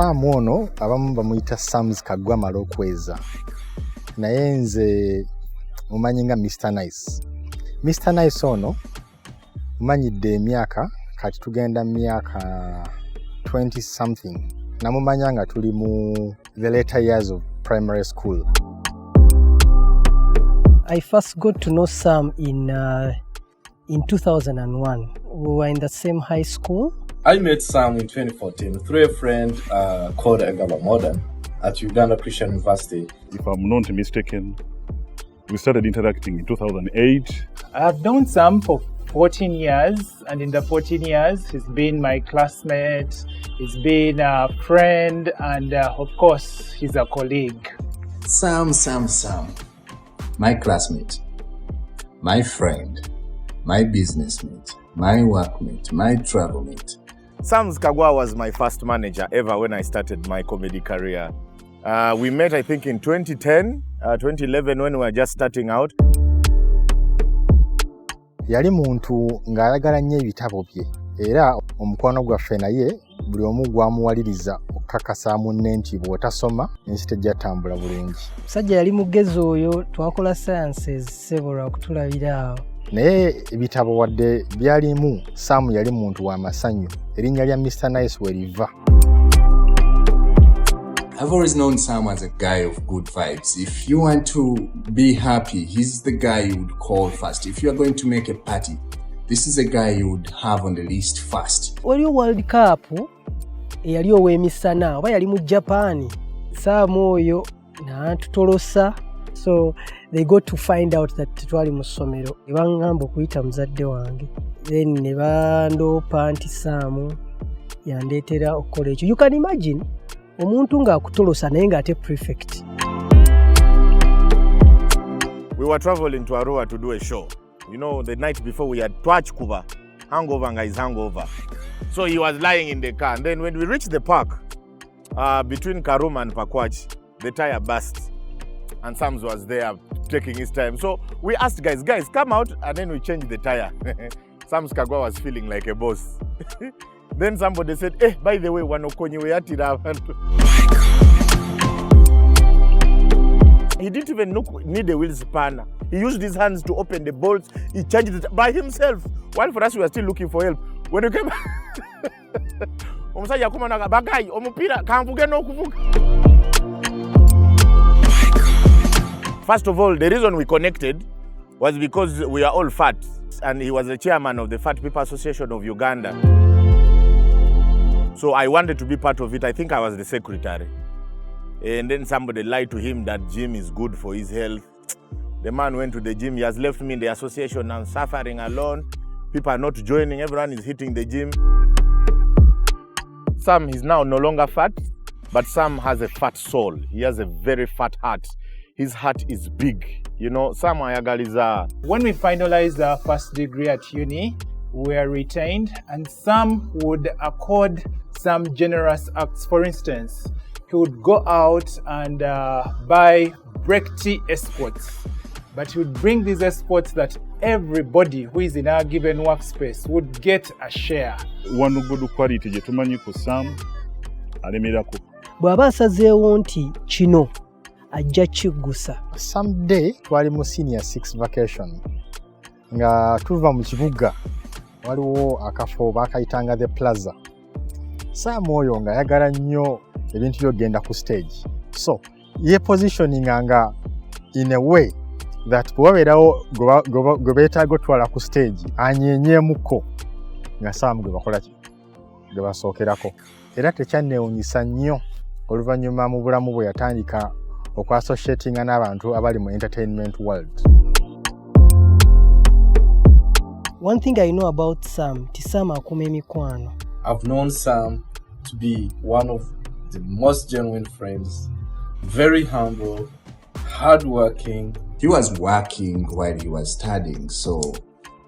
Sam ono abamu bamuyita Sam's kagwa malokweza. Naye nze mumanyi nga Mr. Nice. Mr. Nice ono mumanyidde emyaka kati tugenda myaka 20 something. Namumanya nga tuli mu the later years of primary school. I first got to know Sam in 2001. We were in the same high school. I met Sam in 2014 through a friend called Agaba Modern at Uganda Christian University. If I'm not mistaken, we started interacting in 2008. I've known Sam for 14 years, and in the 14 years, he's been my classmate, he's been a friend, and of course, he's a colleague. Sam. My classmate, my friend, my business mate, my workmate, my travel mate. Sam's Kagwa was my first manager ever when I started my comedy career. We met, I think, in 2010, 2011 when we were just starting out. Yali muntu ng'ayagala nnyo ebitabo bye era omukwano gwaffe naye buli omu gwamuwaliriza okukakasa munne nti bw'otasoma ensi tejja tambula bulungi. Musajja yali mugezi oyo, twakola sciences several okutulabira awo. Naye ebitabo wadde byalimu, Sam yali muntu wa masanyu. Erinnya lya Mr. Nice we liva. I've always known Sam as a guy of good vibes. If you want to be happy, he's the guy you would call first. If you are going to make a party, this is a guy you would have on the list first. Waliwo World Cup eyali ow'emisana oba yali mu Japan. Sam oyo n'atutolosa. So they got to find out that twali mu ssomero. Ne baŋŋamba okuyita muzadde wange. Then ne bandoopa nti Sam yandeetera okukola ekyo. You can imagine omuntu ng'akutolosa naye ng'ate prefect. We were traveling to Arua to do a show. You know, the night before we had Twach Kuba, hangover and guys hangover. So he was lying in the car. And then when we reached the park, between Karuma and Pakwach, the tire burst. And Sam's was there taking his time. So we asked guys, come out, and then we changed the tire. Sam's Kagwa was feeling like a boss. Then somebody said, by the way, wanokonyi weyatira abantu. He didn't even need a wheel spanner. He used his hands to open the bolts. He changed it by himself. While for us, we were still looking for help. When we came back, first of all, the reason we connected was because we are all fat. And he was the chairman of the Fat People Association of Uganda. So I wanted to be part of it. I think I was the secretary. And then somebody lied to him that gym is good for his health. The man went to the gym. He has left me in the association and suffering alone. People are not joining. Everyone is hitting the gym. Sam is now no longer fat, but Sam has a fat soul. He has a very fat heart. His heart is big. You know, Sam ayagaliza. When we finalized our first degree at uni, we were retained, and Sam would accord some generous acts. For instance, he would go out and buy break tea escorts, but he would bring these escorts that everybody who is in our given workspace would get a share. One good quality je tumanyi ku Sam alemerako. Bw'aba asazeewo nti kino ajja kiggusa. Someday twali mu senior 6 vacation nga tuva mu kibuga waliwo akafo bakayitanga the plaza. Sam oyo nga yagala nnyo ebintu byogenda ku stage. So ye positioning nga in a way that bw'abeerawo gwe beetaaga otwala ku stage anyenyeemuko nga Sam gwe bakola ki gwe basookerako. Era tekyanneewunyisa nnyo oluvannyuma mu bulamu bwe yatandika okwassociatinga n'abantu abali mu entertainment world. One thing I know about Sam, Sam akuma emikwano. I've known Sam to be one of the most genuine friends, very humble, hardworking. He was working while he was studying, so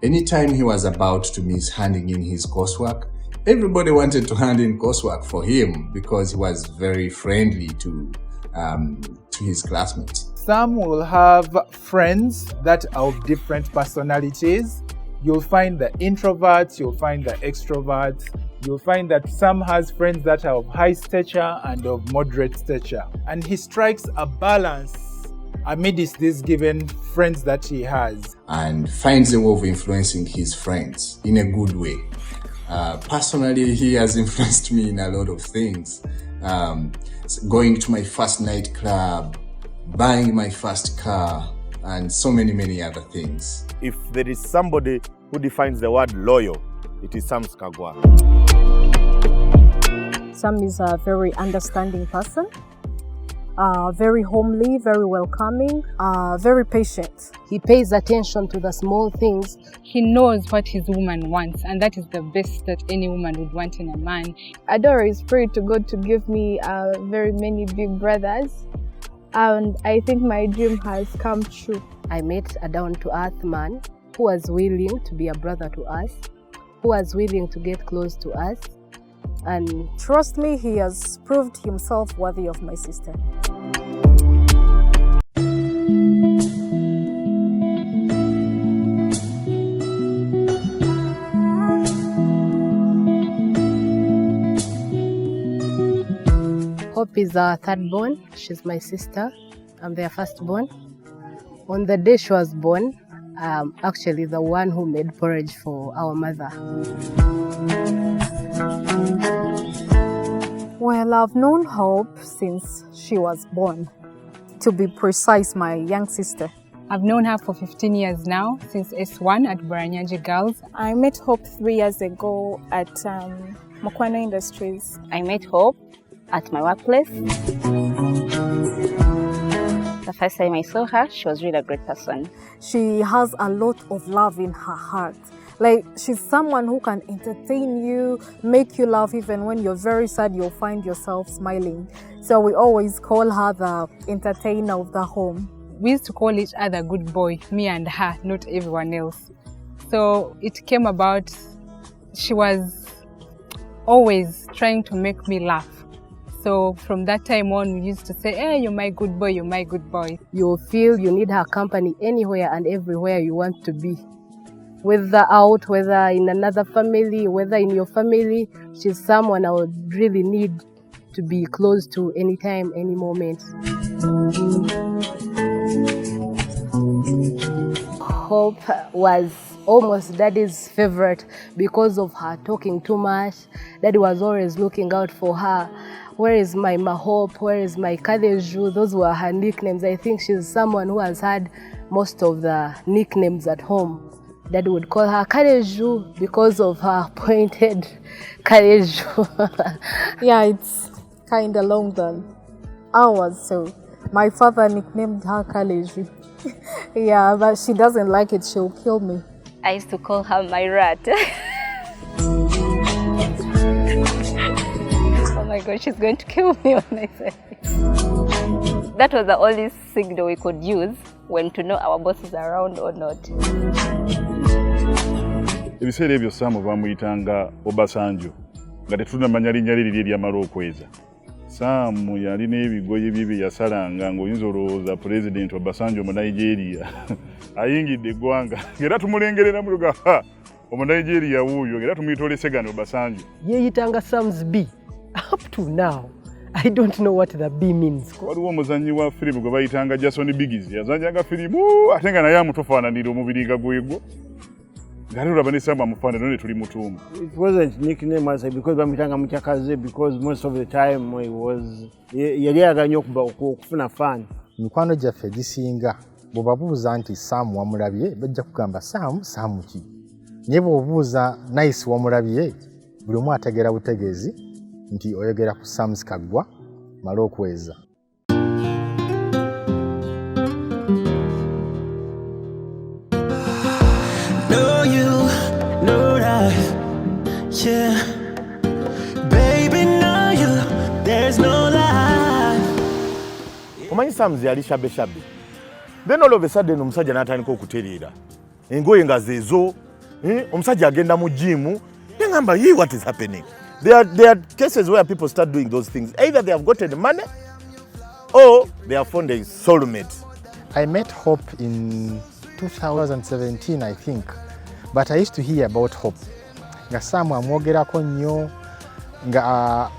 anytime he was about to miss handing in his coursework, everybody wanted to hand in coursework for him because he was very friendly to his classmates. Sam will have friends that are of different personalities. You'll find the introverts, you'll find the extroverts, You'll find that Sam has friends that are of high stature and of moderate stature. And he strikes a balance amidst these given friends that he has. And finds a way of influencing his friends in a good way. Personally, he has influenced me in a lot of things. Going to my first nightclub, buying my first car, and so many other things. If there is somebody who defines the word loyal, it is Sam Skagwa. Sam is a very understanding person, very homely, very welcoming, very patient. He pays attention to the small things. He knows what his woman wants, and that is the best that any woman would want in a man. Adore is praying to God to give me very many big brothers, and I think my dream has come true. I met a down-to-earth man who was willing to be a brother to us, who was willing to get close to us. And trust me, he has proved himself worthy of my sister. Hope is our third born. She's my sister. I'm their firstborn. On the day she was born, actually the one who made porridge for our mother. Well, I've known Hope since she was born. To be precise, my young sister. I've known her for 15 years now, since S1 at Baranyaji Girls. I met Hope 3 years ago at Mokwana Industries. I met Hope at my workplace. The first time I saw her, she was really a great person. She has a lot of love in her heart. Like, she's someone who can entertain you, make you laugh. Even when you're very sad, you'll find yourself smiling. So we always call her the entertainer of the home. We used to call each other good boy, me and her, not everyone else. So it came about, she was always trying to make me laugh. So from that time on, we used to say, hey, you're my good boy, you're my good boy. You'll feel you need her company anywhere and everywhere you want to be. Whether out, whether in another family, whether in your family, she's someone I would really need to be close to anytime, any moment. Hope was almost Daddy's favorite because of her talking too much. Daddy was always looking out for her. Where is my Mahope? Where is my Kadeju? Those were her nicknames. I think she's someone who has had most of the nicknames at home. Daddy would call her Kadeju because of her pointed Kadeju. Yeah, it's kind of long than ours, so my father nicknamed her Kaleju. Yeah, but she doesn't like it, she'll kill me. I used to call her my rat. Oh my God, she's going to kill me when I say it. That was the only signal we could use when to know our boss is around or not. Ebiseera ebyo Sam bamuyitanga Obasanjo nga tetunamanya linnya lye eryamala okweza. Sam yalina ebigoye bye bye yasalanga ng'oyinza olowooza Pulezidenti Obasanjo mu Nigeria ayingidde eggwanga ng'era tumulengerera muluga Omunigeria wuuyo ng'era tumuyita Oluseegane Obasanjo. Yeeyitanga Sam's B. Up to now, I don't know what the B means. Waliwo omuzannyi wa firimu gwe bayitanga Jason Biggs yazannyanga firimu ate nga naye amutufaananira omubiri nga gwegwo. It wasn't nickname as because bamutanga mukyakaze because most of the time he was yaliaganya okufuna fan. Mikwano gyaffe gisinga bw'obabuuza nti Sam wamulabye bajja kugamba Sam ki? Naye bw'obuuza Nice wamulabye buli omu ategeera butegeezi nti oyogera ku Sam Skagwa mala okweza. Yeah, baby, know you, there's no lie. Omanyi Sam yali shabe. Then all of a sudden omusajja n'atandika okutereera. Engoye nga zeezo, omusajja agenda mu gym, ngamba ye what is happening? There are cases where people start doing those things. Either they have gotten money or they have found a soulmate. I met Hope in 2017, I think. But I used to hear about Hope. nga Sam amwogerako nnyo nga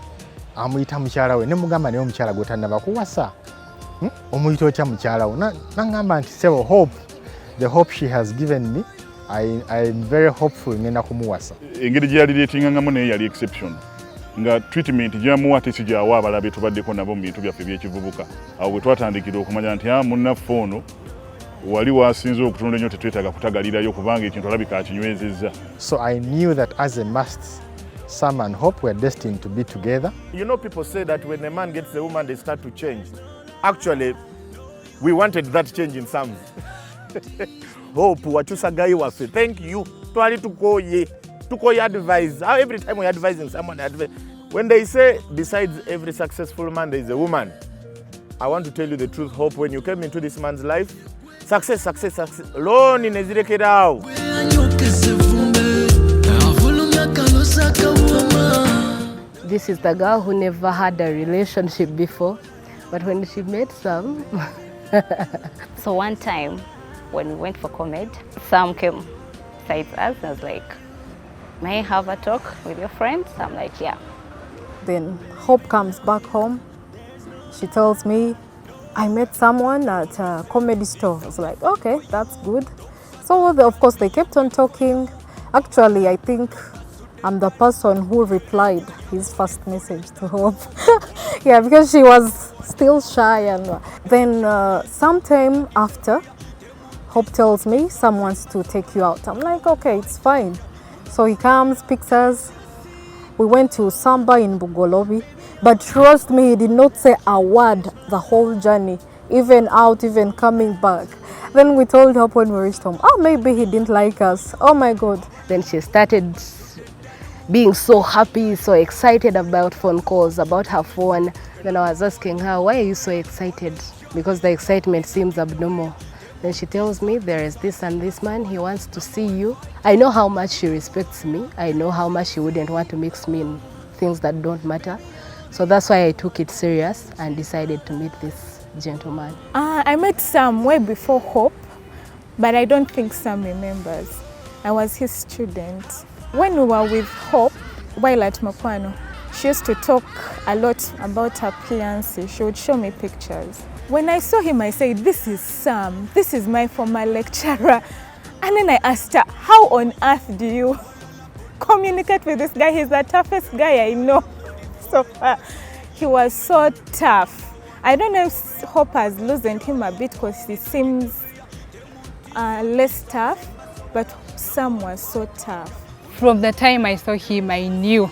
amuyita mukyala we ne mugamba naye omukyala gwe tannaba kuwasa omuyita otya mukyala we nangamba nti sebo hope the hope she has given me I'm very hopeful ngenda kumuwasa. Engeri gye yali leetingangamu naye yali exception nga treatment gyamuwa tesijaawa abalabe tubaddeko nabo mu bintu byaffe by'ekivubuka awo bwe twatandikira okumanya nti munnaffe ono wali wasinze okutunula nnyo tetwetaaga kutagalirayo kubanga ekintu alabika akinywezezza. So I knew that as a must Sam and Hope were destined to be together. You know, people say that when a man gets a woman they start to change. Actually we wanted that change in Sam. Hope wachusa guy waffe, thank you twali tukoye advise. Every time we're advising someone, when they say besides every successful man there is a woman, I want to tell you the truth, Hope, when you came into this man's life, success alone in ezirekerao. This is the girl who never had a relationship before, but when she met Sam So one time when we went for Comed, Sam came beside us and was like, may I have a talk with your friends? I'm like, yeah. Then Hope comes back home. She tells me, I met someone at a comedy store. I was like, okay, that's good. So of course they kept on talking. Actually, I think I'm the person who replied his first message to Hope. Yeah, because she was still shy. And then sometime after, Hope tells me, Sam wants to take you out. I'm like, okay, it's fine. So he comes, picks us. We went to Samba in Bugolobi. But trust me, he did not say a word the whole journey, even out, even coming back. Then we told Hope when we reached home, oh, maybe he didn't like us. Oh my God. Then she started being so happy, so excited about phone calls, about her phone. Then I was asking her, why are you so excited? Because the excitement seems abnormal. Then she tells me, there is this and this man, he wants to see you. I know how much she respects me. I know how much she wouldn't want to mix me in things that don't matter. So that's why I took it serious and decided to meet this gentleman. I met Sam way before Hope, but I don't think Sam remembers. I was his student. When we were with Hope, while at Makwano, she used to talk a lot about her fiancé. She would show me pictures. When I saw him, I said, this is Sam. This is my former lecturer. And then I asked her, how on earth do you communicate with this guy? He's the toughest guy I know so far. He was so tough. I don't know if Hope has loosened him a bit because he seems less tough, but Sam was so tough. From the time I saw him, I knew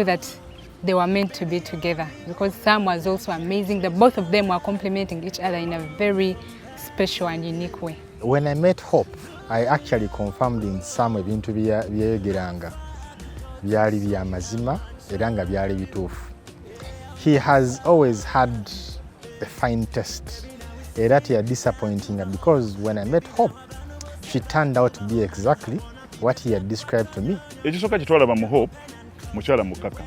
that they were meant to be together because Sam was also amazing. The both of them were complementing each other in a very special and unique way. When I met Hope, I actually confirmed in Sam ebintu byegeranga byali bya mazima era nga byali bituufu. He has always had a fine taste. Era teyali disappointing because when I met Hope, she turned out to be exactly what he had described to me. Ekisooka kitwalaba mu Hope mukyala mukaka.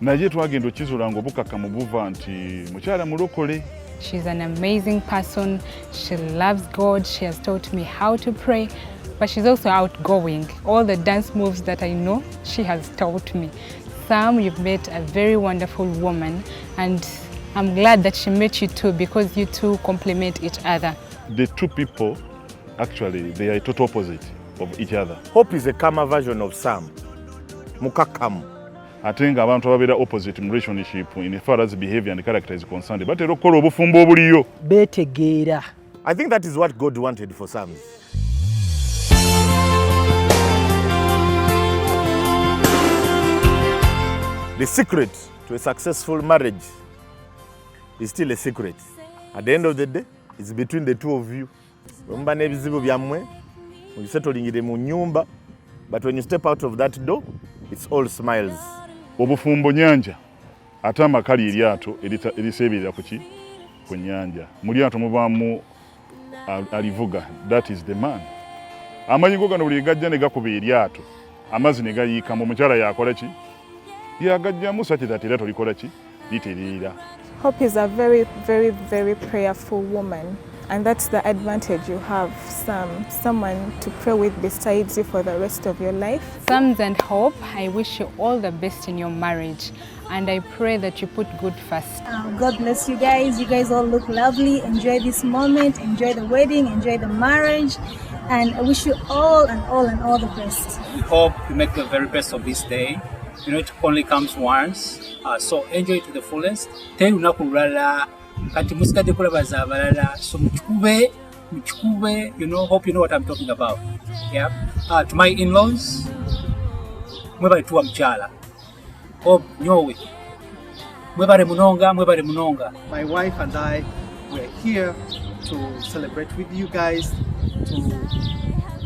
Naye twagenda okizula ng'obukaka mu buva nti mukyala mulokole. She's an amazing person. She loves God. She has taught me how to pray, but she's also outgoing. All the dance moves that I know, she has taught me. Sam, you've met a very wonderful woman, and I'm glad that she met you too because you two complement each other. The two people, actually, they are total opposite of each other. Hope is a calmer version of Sam. Mukakamu. Ate nga abantu ababeera opposite mu relationship in as far as behavior and character is concerned, batera okukola obufumbo obuliyo. Betegeera. I think that is what God wanted for Sam. The secret to a successful marriage is still a secret. At the end of the day, it's between the two of you. Mba n'ebizibu byammwe, mubisetolingire mu nyumba, but when you step out of that door, it's all smiles. Obufumbo nyanja ate amakali eryato eriseeberera ku nyanja. Mu lyato mubaamu alivuga, that is the man. Amanyigo gano buli gajja ne gakuba eryato, amazzi ne gayiikamu, omukyala yakola ki? Yagajjamu such that eryato likola ki? Litereera. Hope is a very, very, very prayerful woman. And that's the advantage you have, someone to pray with besides you for the rest of your life. Psalms and Hope, I wish you all the best in your marriage, and I pray that you put good first. God bless you guys. You guys all look lovely. Enjoy this moment, enjoy the wedding, enjoy the marriage, and I wish you all the best. We hope you make the very best of this day. You know, it only comes once, so enjoy it to the fullest. Tell you kati musikade kulabaza abalala, so mchukube, you know, hope you know what I'm talking about. Yeah. To my in-laws, mwebale tuwa mchala. Hope nyowe. Mwebale munonga. My wife and I, we're here to celebrate with you guys, to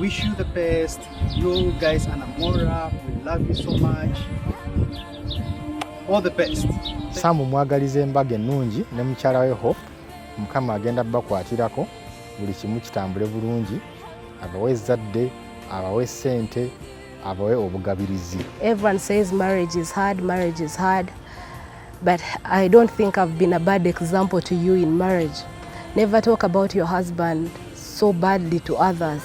wish you the best. You guys are Namora, we love you so much. All the best. Samu mwagaliza embaga ennungi ne mukyala we Hope, Mukama agenda bakwatirako buli kimu kitambule bulungi, abawe ezzadde, abawe ssente, abawe obugabirizi. Everyone says marriage is hard, but I don't think I've been a bad example to you in marriage. Never talk about your husband so badly to others,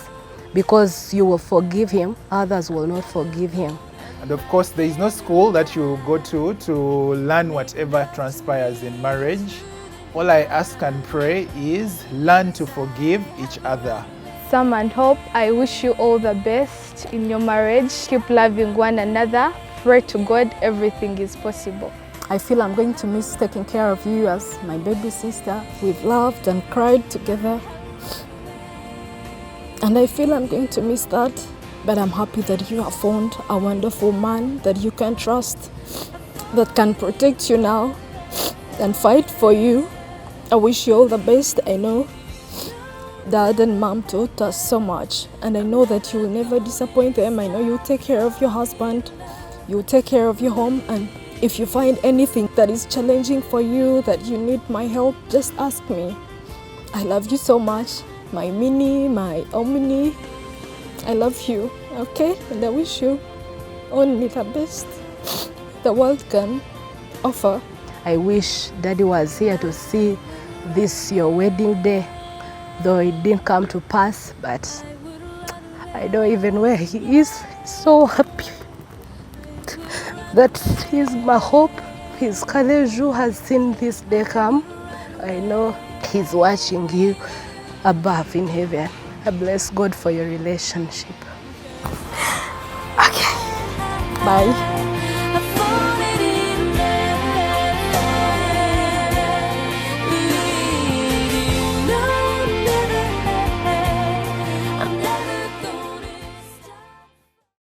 because you will forgive him, others will not forgive him. And of course, there is no school that you go to learn whatever transpires in marriage. All I ask and pray is learn to forgive each other. Sam and Hope, I wish you all the best in your marriage. Keep loving one another. Pray to God, everything is possible. I feel I'm going to miss taking care of you as my baby sister. We've laughed and cried together. And I feel I'm going to miss that. But I'm happy that you have found a wonderful man that you can trust, that can protect you now and fight for you. I wish you all the best. I know Dad and Mom taught us so much, and I know that you will never disappoint them. I know you'll take care of your husband, you'll take care of your home, and if you find anything that is challenging for you, that you need my help, just ask me. I love you so much, my Minnie, my Omni. I love you, okay? And I wish you only the best the world can offer. I wish Daddy was here to see this your wedding day, though it didn't come to pass, but I know even where he is, he's so happy that he's my hope. His Kaleju has seen this day come. I know he's watching you above in heaven. I bless God for your relationship. Okay. Bye.